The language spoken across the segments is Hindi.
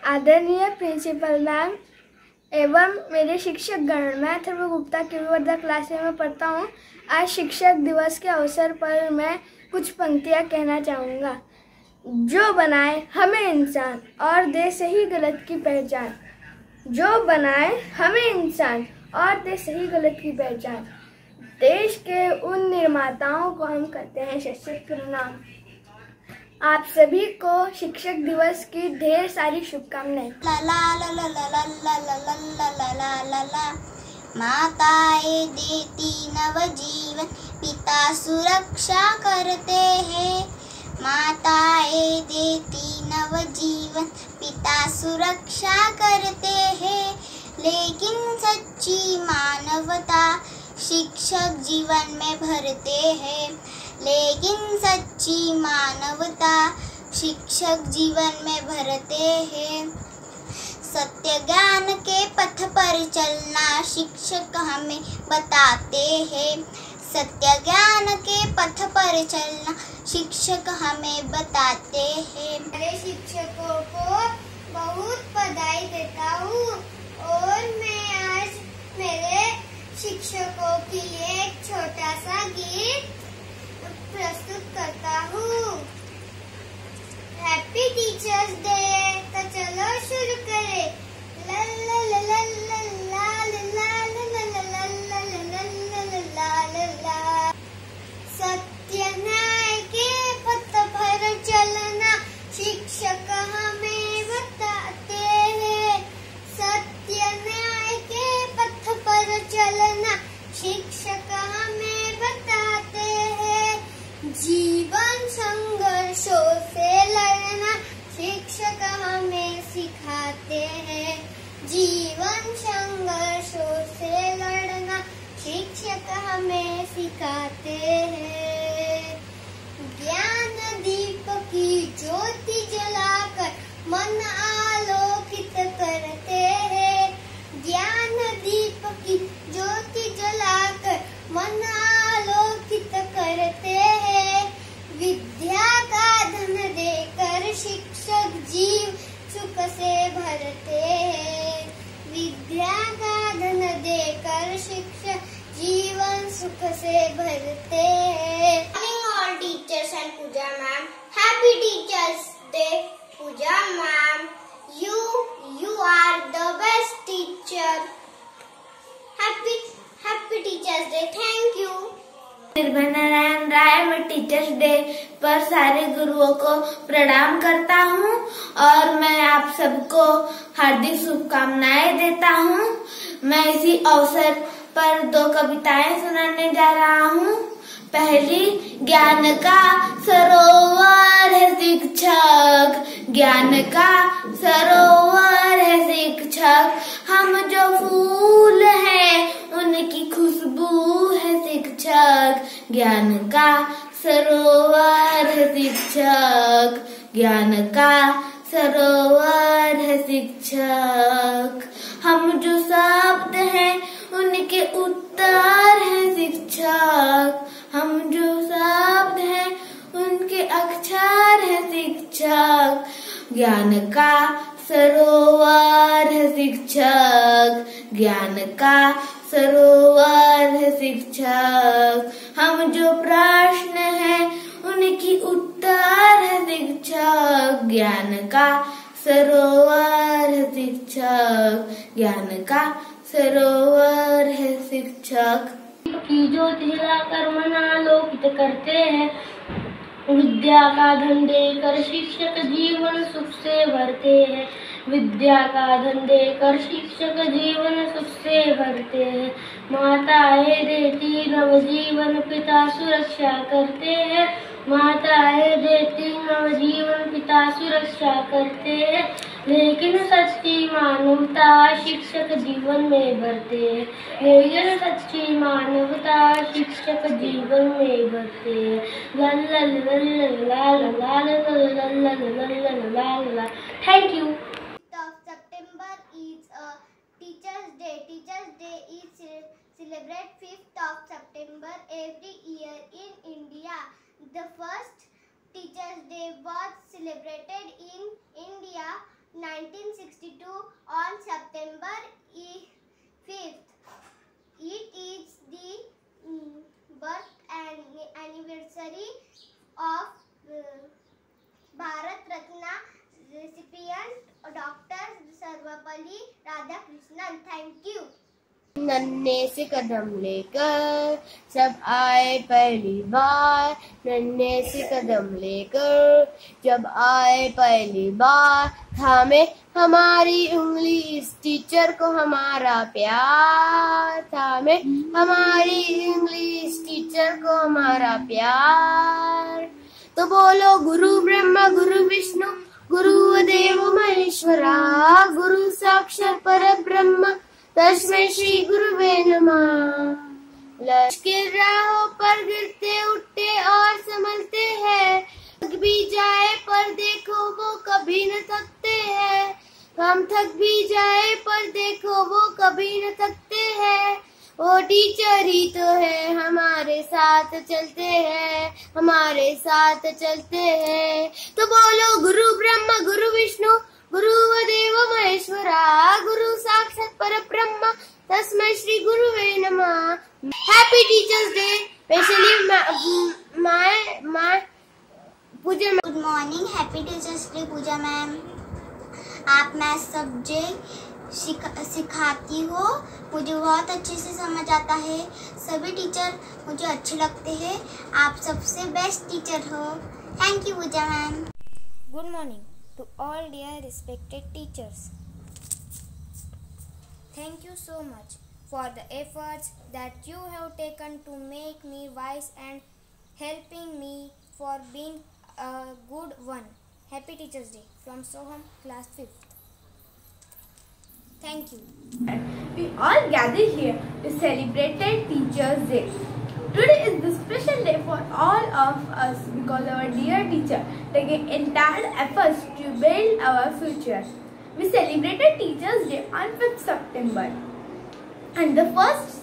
आदरणीय प्रिंसिपल मैम एवं मेरे शिक्षक गण, मैं अथर्व गुप्ता केवीवर्धा क्लास में पढ़ता हूँ। आज शिक्षक दिवस के अवसर पर मैं कुछ पंक्तियाँ कहना चाहूँगा। जो बनाए हमें इंसान और दे सही गलत की पहचान। जो बनाए हमें इंसान और दे सही गलत की पहचान। देश के उन निर्माताओं को हम करते हैं सशक्त प्रणाम। आप सभी को शिक्षक दिवस की ढेर सारी शुभकामनाएं। माताएं देती नवजीवन, पिता सुरक्षा करते हैं। माताएं देती नवजीवन, पिता सुरक्षा करते हैं। लेकिन सच्ची मानवता शिक्षक जीवन में भरते हैं। लेकिन सच्ची मानवता शिक्षक जीवन में भरते हैं। सत्य ज्ञान के पथ पर चलना शिक्षक हमें बताते हैं। सत्य ज्ञान के पथ पर चलना शिक्षक हमें बताते हैं। मेरे शिक्षकों को बहुत बधाई देता हूँ और मैं आज मेरे शिक्षकों के लिए एक छोटा सा गीत प्रस्तुत करता हूँ। Happy teachers day. तो चलो शुरू करें। ला ला ला ला ला ला ला ला ला ला। सत्य न्याय के पथ पर चलना शिक्षक हमें बताते हैं। सत्य न्याय के पथ पर चलना शिक्षक हमें बताते हैं। जीवन संघर्षों से लड़ना शिक्षक हमें सिखाते हैं। जीवन संघर्षों से लड़ना शिक्षक हमें सिखाते हैं। ज्ञान दीप की ज्योति जलाकर मन आलोकित करते हैं। ज्ञान दीप की ज्योति जलाकर मन आलोकित करते हैं। विद्या का धन देकर शिक्षक जीव सुख से भरते हैं। विद्या का धन देकर शिक्षक जीवन सुख से भरते हैं। All teachers and Pooja ma'am, happy Teachers Day. Pooja ma'am, you are the best teacher. Happy Teachers Day. Thank you. निर्भय नारायण राय। मैं टीचर्स डे पर सारे गुरुओं को प्रणाम करता हूँ और मैं आप सबको हार्दिक शुभकामनाएं देता हूँ। मैं इसी अवसर पर 2 कविताएं सुनाने जा रहा हूँ। पहली, ज्ञान का सरोवर है शिक्षक। ज्ञान का सरोवर है शिक्षक। हम जो फूल हैं उनकी खुशबू है शिक्षक। ज्ञान का सरोवर है शिक्षक। ज्ञान का सरोवर है शिक्षक। हम जो शब्द हैं उनके उत्तर है शिक्षक। हम जो शब्द हैं उनके अक्षर है शिक्षक। ज्ञान का सरोवर है शिक्षक। ज्ञान का सरोवर है शिक्षक। हम जो प्रश्न हैं उनकी उत्तर है शिक्षक। ज्ञान का सरोवर है शिक्षक। ज्ञान का सरोवर है शिक्षक। की ज्योति जलाकर मन आलोकित करते हैं। विद्या का धन देकर शिक्षक जीवन सुख से भरते हैं। विद्या का धन देकर शिक्षक जीवन सुख से भरते हैं। माताएं देती नवजीवन, पिता सुरक्षा करते हैं। माताएं देती नवजीवन, पिता सुरक्षा करते हैं। लेकिन सच्ची मानवता शिक्षक जीवन में भरते हैं। लेकिन सच्ची मानवता शिक्षक जीवन में भरते हैं। ला ला ला ला ला ला ला ला। Thank you. September is a Teachers Day. Teachers Day is celebrated 5th of September every year in India. The first Teachers Day was celebrated in India 1960. on September 5th. It is the birth anniversary of Bharat Ratna recipient Dr. Sarvapalli Radhakrishnan. Thank you. नन्हे से कदम लेकर सब आए पहली बार, नन्हे से कदम लेकर जब आए पहली बार, थामे हमारी उंगली इस टीचर को हमारा प्यार, थामे हमारी उंगली इस टीचर को हमारा प्यार। तो बोलो गुरु ब्रह्मा गुरु विष्णु गुरुदेव महेश्वरा, गुरु साक्षात् परब्रह्म तस्मै श्री गुरुवे नमः। लश्कर राहों पर गिरते उठते और संभलते हैं, थक भी जाए पर देखो वो कभी न थकते हैं, हम थक भी जाए पर देखो वो कभी न थकते हैं। वो टीचर ही तो है हमारे साथ चलते हैं, हमारे साथ चलते हैं। तो बोलो गुरु ब्रह्मा गुरु विष्णु गुरुदेव महेश्वरा, गुरु साक्षात् परब्रह्म तस्मै श्री गुरुवे नमः। Happy teachers day, specially my Puja ma'am. Good morning, happy teachers day Puja ma'am. आप मैथ सब्जेक्ट सिखाती हो, मुझे बहुत अच्छे से समझ आता है। सभी टीचर मुझे अच्छे लगते हैं, आप सबसे बेस्ट टीचर हो। Thank you Puja ma'am. Good morning to all dear respected teachers. Thank you so much for the efforts that you have taken to make me wise and helping me for being a good one. Happy Teachers Day from Soham class 5th. Thank you. We all gather here to celebrate Teachers Day. Today is the special day for all of us because our dear teacher taking entire efforts to build our future. We celebrated Teachers Day on 5th September, and the first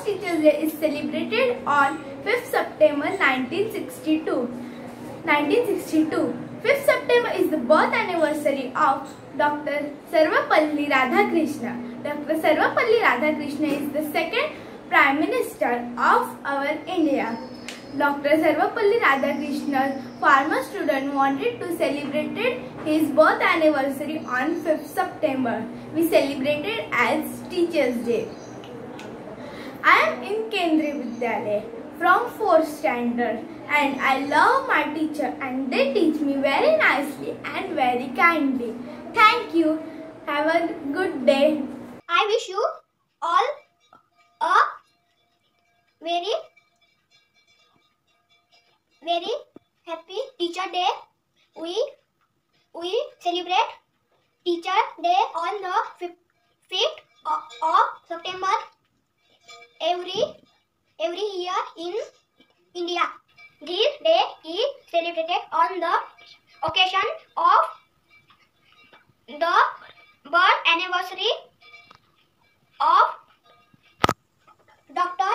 Teachers Day is celebrated on 5th September 1962. 5th September is the birth anniversary of Dr. Sarvapalli Radhakrishnan. Dr. Sarvapalli Radhakrishnan is the second Prime Minister of our India. Dr. Sarvapalli Radhakrishnan, farmer student, wanted to celebrate his birth anniversary on 5th September. We celebrated as Teachers Day. I am in Kendriya Vidyalaya from 4th standard and I love my teacher and they teach me very nicely and very kindly. Thank you. Have a good day. I wish you all a very happy Teacher Day. We celebrate Teacher Day on the 5th of September every year in India. This day is celebrated on the occasion of the birth anniversary of Dr.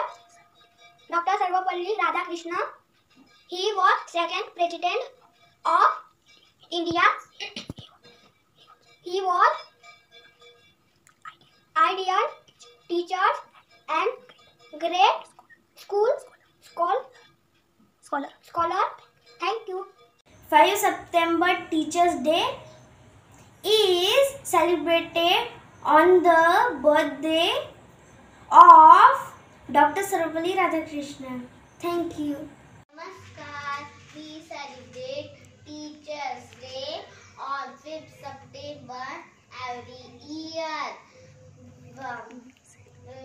Sarvapalli Radhakrishnan. He was second president of India. He was ideal teacher and great scholar. Thank you. 5 September Teachers Day is celebrated on the birthday of Dr. Sarvapalli Radhakrishnan. Thank you. Namaskar. We celebrate Teachers Day on 5th September every year.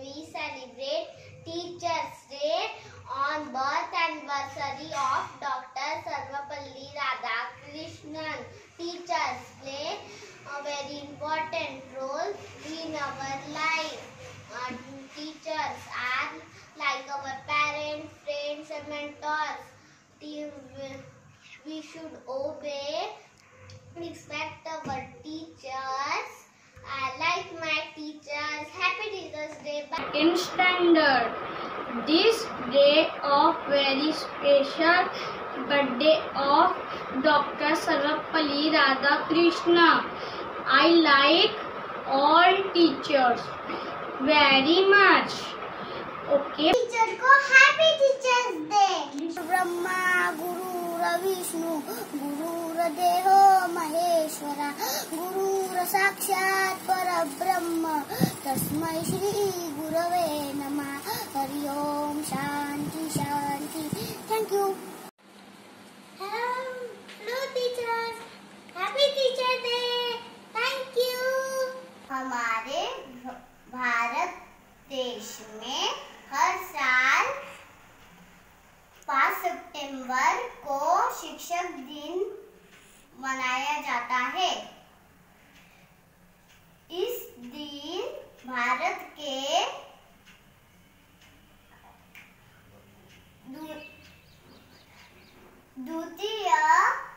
We celebrate Teachers Day on birth anniversary of Dr. Sarvapalli Radhakrishnan. Teachers play a very important role in our life. Teachers are like our parents, friends and mentors. We should obey, respect our teachers. I like my teachers. Happy Teachers Day. Bye. In standard, this day of very special birthday of Dr. Sarvapalli Radhakrishnan. I like all teachers very much. Okay. Teacher को हैप्पी टीचर्स डे। ब्रह्मा गुरुर्विष्णु गुरुर्देवो महेश्वरा गुरुर साक्षात परब्रह्म तस्मै श्री गुरवे नमः। हरि ओम शांति शांति। Thank you. Hello teachers, happy teacher day. Thank you. हमारे भारत देश में हर साल 5 सितंबर को शिक्षक दिन मनाया जाता है। इस दिन भारत के द्वितीय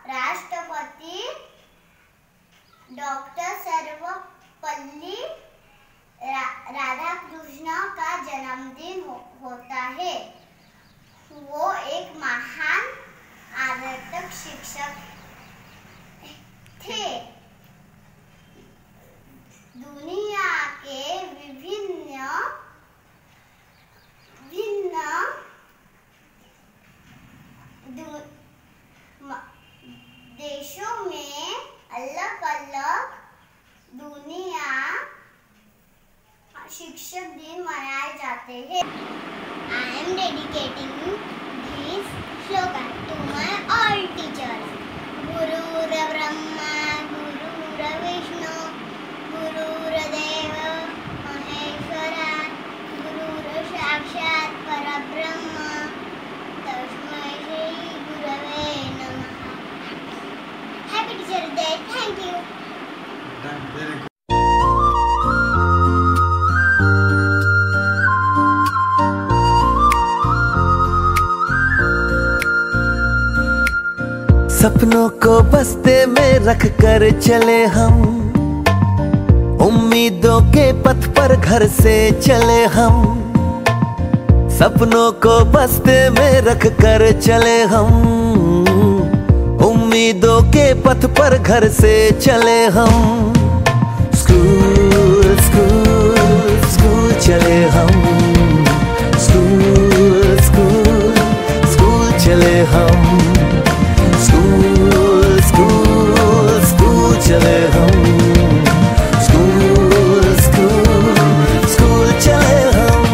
राष्ट्रपति डॉक्टर सर्वपल्ली राधाकृष्ण का जन्मदिन होता है। वो एक महान आदर्श शिक्षक थे। दुनिया के विभिन्न देशों में अलग-अलग दुनिया शिक्षक दिन मनाए जाते हैं। I am dedicating this slogan to my all teachers. Gurur Brahma, Gurur Vishnu, Gurur Deva Maheshwara, Gurur Sakshat Parabrahma, Tasmai Shri Gurave Namah. Happy Teacher's Day. Thank you. सपनों को बस्ते में रख कर चले हम, उम्मीदों के पथ पर घर से चले हम। सपनों को बस्ते में रख कर चले हम, उम्मीदों के पथ पर घर से चले हम। स्कूल स्कूल स्कूल चले हम, स्कूल स्कूल स्कूल चले हम, स्कूल स्कूल स्कूल चले हम, स्कूल स्कूल स्कूल चले हम।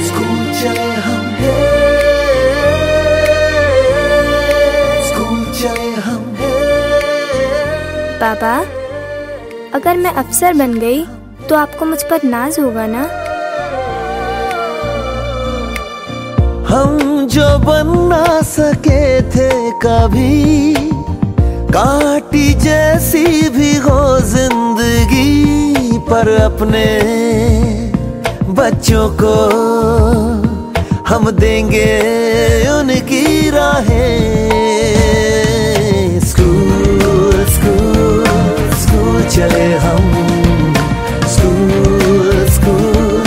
स्कूल चले हम, स्कूल चले हम। पापा, अगर मैं अफसर बन गई तो आपको मुझ पर नाज होगा ना? हम जो बन ना सके थे कभी, कांटी जैसी भी हो जिंदगी, पर अपने बच्चों को हम देंगे उनकी राहें। स्कूल स्कूल स्कूल चले हम, स्कूल स्कूल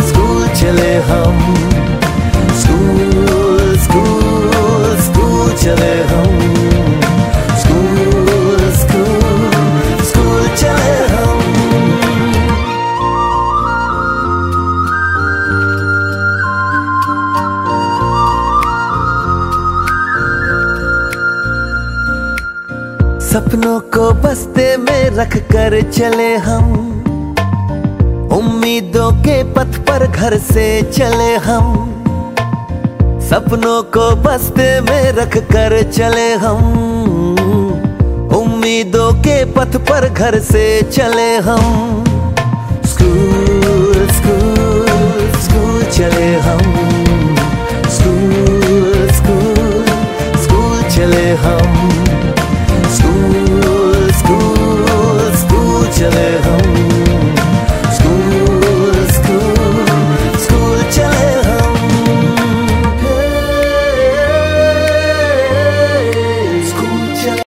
स्कूल चले हम, स्कूल स्कूल स्कूल चले हम, स्कूल स्कूल स्कूल चले हम। सपनों को बस्ते में रख कर चले हम, उम्मीदों के पथ पर घर से चले हम। सपनों को बस्ते में रख कर चले हम, उम्मीदों के पथ पर घर से चले हम। स्कूल स्कूल स्कूल चले हम, स्कूल स्कूल स्कूल चले हम, स्कूल स्कूल स्कूल चले हम।